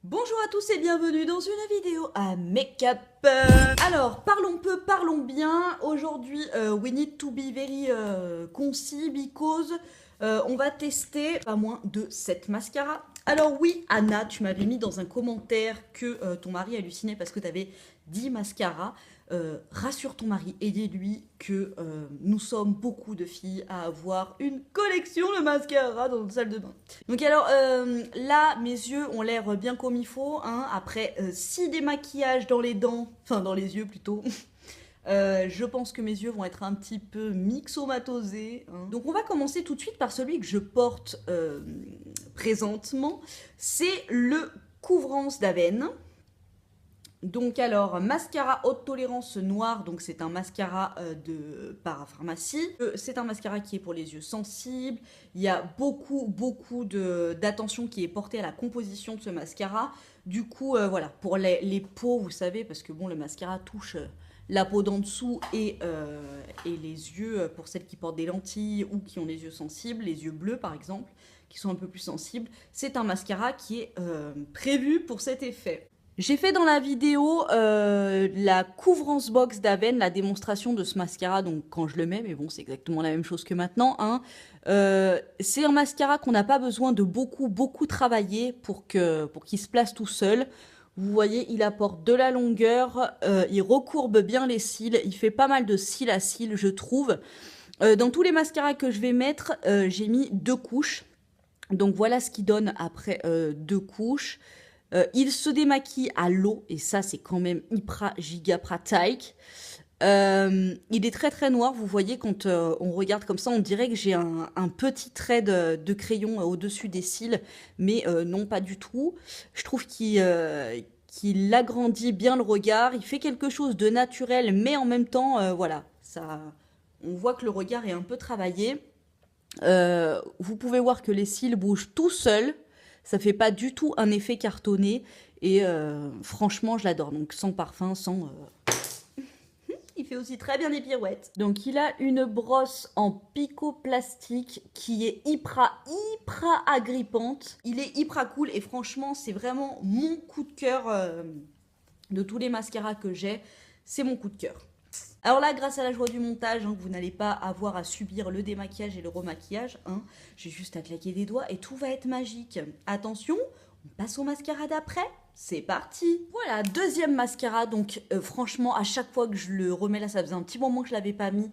Bonjour à tous et bienvenue dans une vidéo à make-up. Alors, parlons peu, parlons bien. Aujourd'hui, we need to be very concis because on va tester pas moins de 7 mascaras. Alors oui, Anna, tu m'avais mis dans un commentaire que ton mari hallucinait parce que tu avais 10 mascaras. Rassure ton mari et dis-lui que nous sommes beaucoup de filles à avoir une collection de mascaras dans notre salle de bain. Donc alors là, mes yeux ont l'air bien comme il faut, hein, après 6 démaquillages dans les dents, enfin dans les yeux plutôt. Je pense que mes yeux vont être un petit peu mixomatosés, hein. Donc on va commencer tout de suite par celui que je porte présentement. C'est le Couvrance d'Avène. Donc alors, mascara haute tolérance noir, donc c'est un mascara de parapharmacie. C'est un mascara qui est pour les yeux sensibles. Il y a beaucoup d'attention qui est portée à la composition de ce mascara. Du coup, voilà, pour les peaux, vous savez, parce que bon, le mascara touche la peau d'en dessous et les yeux, pour celles qui portent des lentilles ou qui ont les yeux sensibles, les yeux bleus par exemple, qui sont un peu plus sensibles. C'est un mascara qui est prévu pour cet effet. J'ai fait dans la vidéo la couvrance box d'Avène, la démonstration de ce mascara, donc quand je le mets, mais bon, c'est exactement la même chose que maintenant, hein. C'est un mascara qu'on n'a pas besoin de beaucoup travailler pour qu'il se place tout seul. Vous voyez, il apporte de la longueur, il recourbe bien les cils, il fait pas mal de cils à cils, je trouve. Dans tous les mascaras que je vais mettre, j'ai mis 2 couches. Donc voilà ce qui donne après 2 couches. Il se démaquille à l'eau, et ça c'est quand même hyper giga pratique. Il est très noir, vous voyez quand on regarde comme ça, on dirait que j'ai un petit trait de crayon au-dessus des cils, mais non pas du tout. Je trouve qu'il agrandit bien le regard, il fait quelque chose de naturel, mais en même temps, voilà, ça, on voit que le regard est un peu travaillé. Vous pouvez voir que les cils bougent tout seuls. Ça fait pas du tout un effet cartonné. Et franchement, je l'adore. Donc sans parfum, sans... Il fait aussi très bien les pirouettes. Donc il a une brosse en picot plastique qui est hyper agrippante. Il est hyper cool et franchement, c'est vraiment mon coup de cœur de tous les mascaras que j'ai. C'est mon coup de cœur. Alors là, grâce à la joie du montage, hein, vous n'allez pas avoir à subir le démaquillage et le remaquillage, hein. J'ai juste à claquer des doigts et tout va être magique. Attention, on passe au mascara d'après. C'est parti. Voilà, deuxième mascara. Donc franchement, à chaque fois que je le remets là, ça faisait un petit moment que je l'avais pas mis.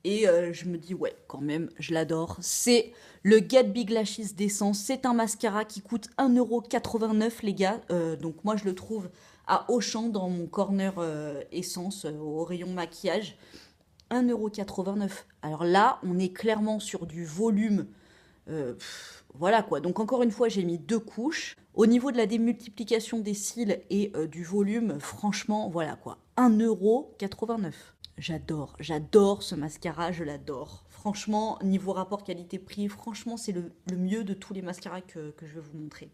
Et je me dis, ouais, quand même, je l'adore. C'est le Get Big Lashes d'Essence. C'est un mascara qui coûte 1,89 € les gars. Donc moi, je le trouve à Auchan dans mon corner Essence au rayon maquillage. 1,89 €. Alors là, on est clairement sur du volume. Voilà quoi. Donc encore une fois, j'ai mis 2 couches. Au niveau de la démultiplication des cils et du volume, franchement, voilà quoi. 1,89 €. J'adore ce mascara, je l'adore. Franchement, niveau rapport qualité-prix, franchement, c'est le mieux de tous les mascaras que je vais vous montrer.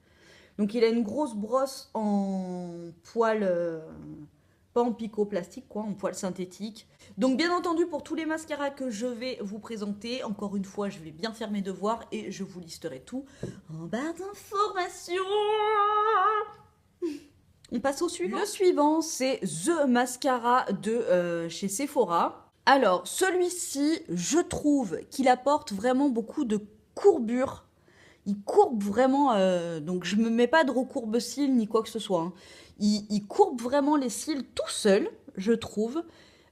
Donc il a une grosse brosse en poil, pas en picot plastique, quoi, en poil synthétique. Donc bien entendu, pour tous les mascaras que je vais vous présenter, encore une fois, je vais bien faire mes devoirs et je vous listerai tout en barre d'informations. On passe au suivant. Le suivant, c'est The Mascara de chez Sephora. Alors, celui-ci, je trouve qu'il apporte vraiment beaucoup de courbure. Il courbe vraiment, donc je me mets pas de recourbe cils ni quoi que ce soit, hein. Il courbe vraiment les cils tout seul, je trouve.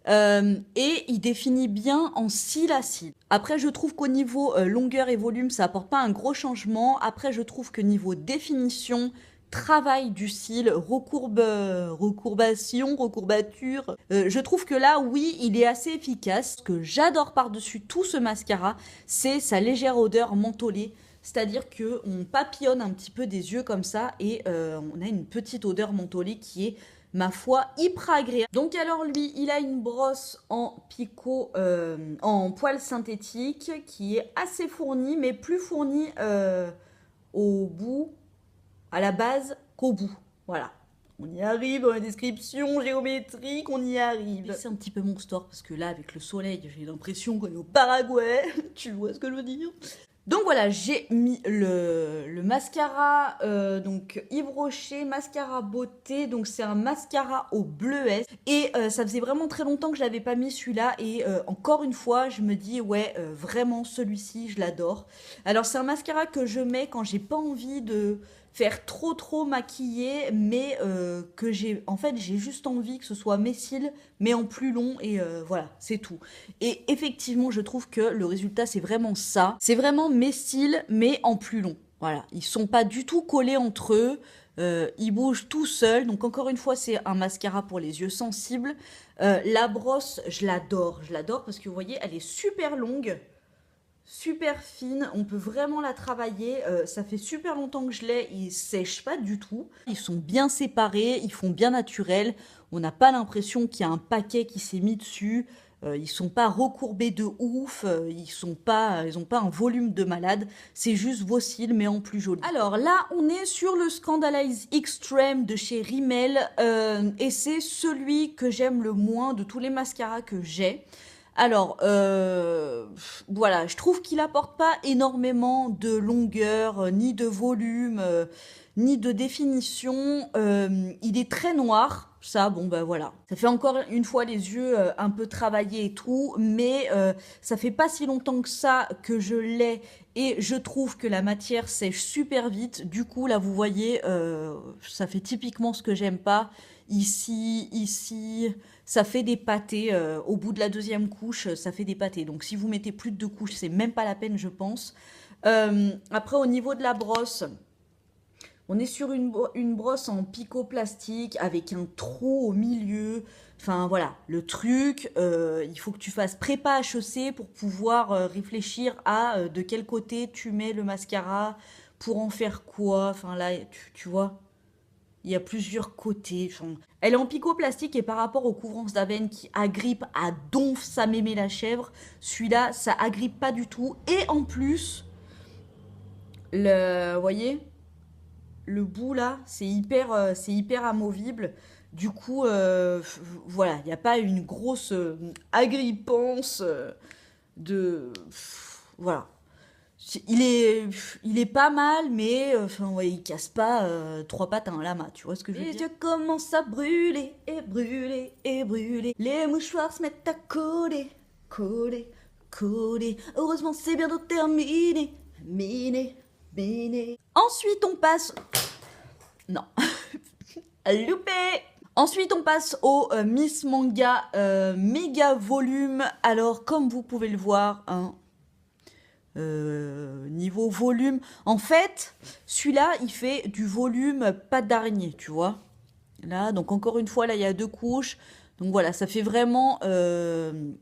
Et il définit bien en cils à cils. Après, je trouve qu'au niveau longueur et volume, ça apporte pas un gros changement. Après, je trouve que niveau définition, travail du cil, recourbation, recourbature, je trouve que là, oui, il est assez efficace. Ce que j'adore par-dessus tout ce mascara, c'est sa légère odeur mentholée. C'est-à-dire qu'on papillonne un petit peu des yeux comme ça et on a une petite odeur mentholée qui est, ma foi, hyper agréable. Donc alors lui, il a une brosse en picot, en poil synthétique qui est assez fournie, mais plus fournie au bout, à la base, qu'au bout. Voilà. On y arrive dans la description géométrique, on y arrive. C'est un petit peu mon store parce que là, avec le soleil, j'ai l'impression qu'on est au Paraguay. Tu vois ce que je veux dire? Donc voilà, j'ai mis le mascara, donc Yves Rocher, mascara beauté, donc c'est un mascara au bleuet. Et ça faisait vraiment très longtemps que je l'avais pas mis celui-là, et encore une fois, je me dis, ouais, vraiment celui-ci, je l'adore. Alors c'est un mascara que je mets quand j'ai pas envie de faire trop maquillé, mais que en fait j'ai juste envie que ce soit mes cils, mais en plus long, et voilà, c'est tout. Et effectivement, je trouve que le résultat, c'est vraiment ça. C'est vraiment mes cils, mais en plus long. Voilà, ils sont pas du tout collés entre eux. Ils bougent tout seuls. Donc encore une fois, c'est un mascara pour les yeux sensibles. La brosse, je l'adore. Je l'adore parce que vous voyez, elle est super longue, super fine. On peut vraiment la travailler. Ça fait super longtemps que je l'ai. Ils sèchent pas du tout. Ils sont bien séparés. Ils font bien naturel. On n'a pas l'impression qu'il y a un paquet qui s'est mis dessus. Ils sont pas recourbés de ouf, ils ont pas un volume de malade, c'est juste vos cils mais en plus joli. Alors là, on est sur le Scandalize Extreme de chez Rimmel, et c'est celui que j'aime le moins de tous les mascaras que j'ai. Alors, voilà, je trouve qu'il apporte pas énormément de longueur, ni de volume, ni de définition. Il est très noir. Ça, bon ben voilà. Ça fait encore une fois les yeux un peu travaillés et tout, mais ça fait pas si longtemps que ça que je l'ai, et je trouve que la matière sèche super vite. Du coup, là, vous voyez, ça fait typiquement ce que j'aime pas. Ici, ça fait des pâtés. Au bout de la deuxième couche, ça fait des pâtés. Donc si vous mettez plus de 2 couches, c'est même pas la peine, je pense. Après, au niveau de la brosse, on est sur une brosse en picot plastique avec un trou au milieu. Enfin voilà, le truc, il faut que tu fasses prépa HEC pour pouvoir réfléchir à de quel côté tu mets le mascara, pour en faire quoi. Enfin là, tu vois, il y a plusieurs côtés. Enfin, elle est en picot plastique, et par rapport aux couvrances d'Aven qui agrippent à donf sa mémé la chèvre, celui-là, ça agrippe pas du tout. Et en plus, vous voyez, le bout là, c'est hyper amovible. Du coup, voilà, il n'y a pas une grosse agrippance de... voilà. Il est pas mal, mais enfin, ouais, il casse pas 3 pattes à un lama, tu vois ce que je veux dire. Les yeux commencent à brûler, et brûler, et brûler. Les mouchoirs se mettent à coller, coller, coller. Heureusement, c'est bientôt terminé, miné. Ensuite, on passe... Non. Loupé. Ensuite, on passe au Miss Manga méga volume. Alors, comme vous pouvez le voir, hein, niveau volume, en fait, celui-là, il fait du volume pâte d'araignée, tu vois. Là, donc encore une fois, là, il y a 2 couches. Donc voilà, ça fait vraiment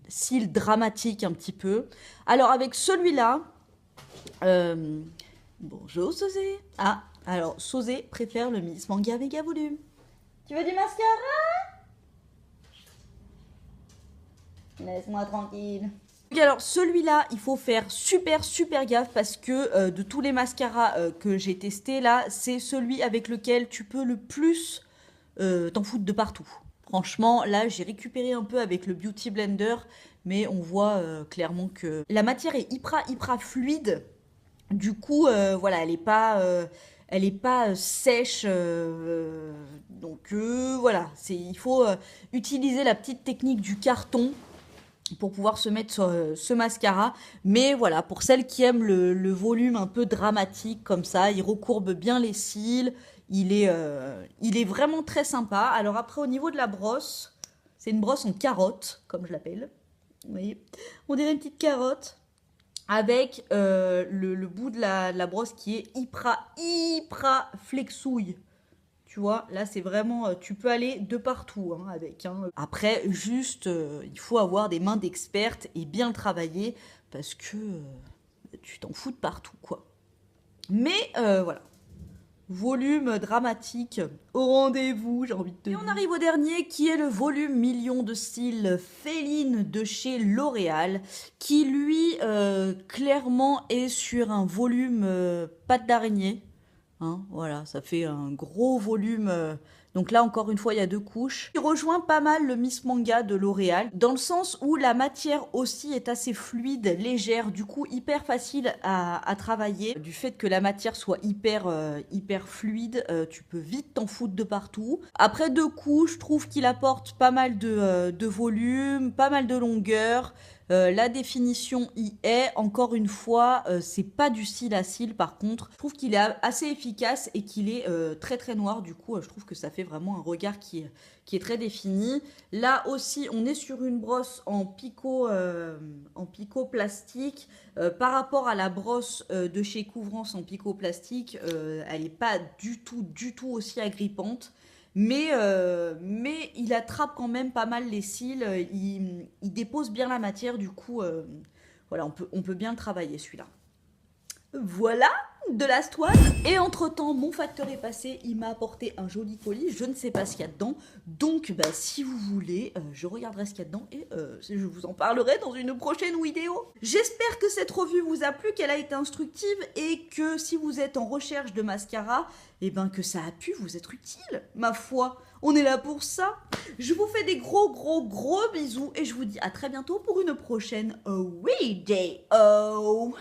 cils dramatique un petit peu. Alors, avec celui-là... bonjour, Sosé. Ah, alors, Sosé préfère le Miss Manga méga volume. Tu veux du mascara? Laisse-moi tranquille. Alors celui-là, il faut faire super gaffe, parce que de tous les mascaras que j'ai testés là, c'est celui avec lequel tu peux le plus t'en foutre de partout. Franchement, là, j'ai récupéré un peu avec le Beauty Blender, mais on voit clairement que la matière est hyper fluide. Du coup, voilà, elle est pas sèche, donc voilà, il faut utiliser la petite technique du carton pour pouvoir se mettre sur ce mascara. Mais voilà, pour celles qui aiment le volume un peu dramatique comme ça, il recourbe bien les cils, il est vraiment très sympa. Alors après, au niveau de la brosse, c'est une brosse en carotte, comme je l'appelle. Vous voyez, on dirait une petite carotte, avec le bout de la brosse qui est hyper flexouille. Tu vois, là, c'est vraiment... tu peux aller de partout hein, avec. Hein. Après, juste, il faut avoir des mains d'experte et bien travailler, parce que tu t'en fous de partout, quoi. Mais voilà. Volume dramatique au rendez-vous, j'ai envie de te dire. Et on arrive au dernier, qui est le volume million de style féline de chez L'Oréal, qui lui, clairement, est sur un volume pâte d'araignée. Hein, voilà, ça fait un gros volume Donc là, encore une fois, il y a 2 couches. Il rejoint pas mal le Miss Manga de L'Oréal, dans le sens où la matière aussi est assez fluide, légère, du coup hyper facile à travailler. Du fait que la matière soit hyper fluide, tu peux vite t'en foutre de partout. Après 2 couches, je trouve qu'il apporte pas mal de volume, pas mal de longueur. La définition y est, encore une fois, c'est pas du cil à cil par contre. Je trouve qu'il est assez efficace et qu'il est très noir, du coup je trouve que ça fait vraiment un regard qui est très défini. Là aussi on est sur une brosse en picot plastique. Par rapport à la brosse de chez Couvrance en picot plastique, elle n'est pas du tout aussi agrippante. Mais il attrape quand même pas mal les cils, il dépose bien la matière, du coup, voilà, on peut bien le travailler celui-là. Voilà, de la toile. Et entre-temps, mon facteur est passé, il m'a apporté un joli colis, je ne sais pas ce qu'il y a dedans. Donc, bah, si vous voulez, je regarderai ce qu'il y a dedans et je vous en parlerai dans une prochaine vidéo. J'espère que cette revue vous a plu, qu'elle a été instructive et que si vous êtes en recherche de mascara, et ben que ça a pu vous être utile. Ma foi, on est là pour ça. Je vous fais des gros bisous et je vous dis à très bientôt pour une prochaine vidéo.